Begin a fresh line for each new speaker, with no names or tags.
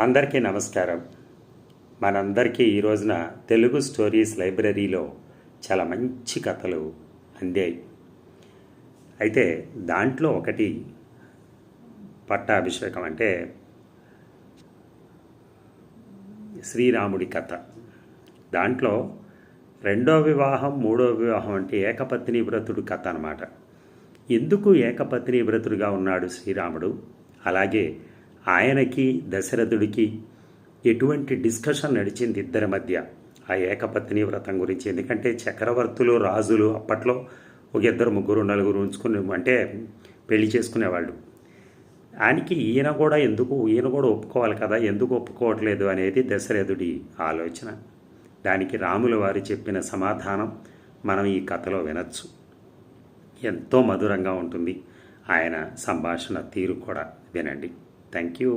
అందరికీ నమస్కారం. మనందరికీ ఈ రోజున తెలుగు స్టోరీస్ లైబ్రరీలో చాలా మంచి కథలు అందాయి. అయితే దాంట్లో ఒకటి పట్టాభిషేకం, అంటే శ్రీరాముడి కథ. దాంట్లో రెండో వివాహం, మూడో వివాహం అంటే ఏకపత్ని వ్రతుడు కథ అన్నమాట. ఎందుకు ఏకపత్ని వ్రతుడుగా ఉన్నాడు శ్రీరాముడు, అలాగే ఆయనకి దశరథుడికి ఎటువంటి డిస్కషన్ నడిచింది ఇద్దరి మధ్య ఆ ఏకపత్ని వ్రతం గురించి. ఎందుకంటే చక్రవర్తులు, రాజులు అప్పట్లో ఒక ఇద్దరు, ముగ్గురు, నలుగురు ఉంచుకుని అంటే పెళ్లి చేసుకునేవాళ్ళు. ఆయనకి ఈయన కూడా ఒప్పుకోవాలి కదా, ఎందుకు ఒప్పుకోవట్లేదు అనేది దశరథుడి ఆలోచన. దానికి రాముల వారు చెప్పిన సమాధానం మనం ఈ కథలో వినొచ్చు. ఎంతో మధురంగా ఉంటుంది ఆయన సంభాషణ తీరు కూడా. వినండి. Thank you.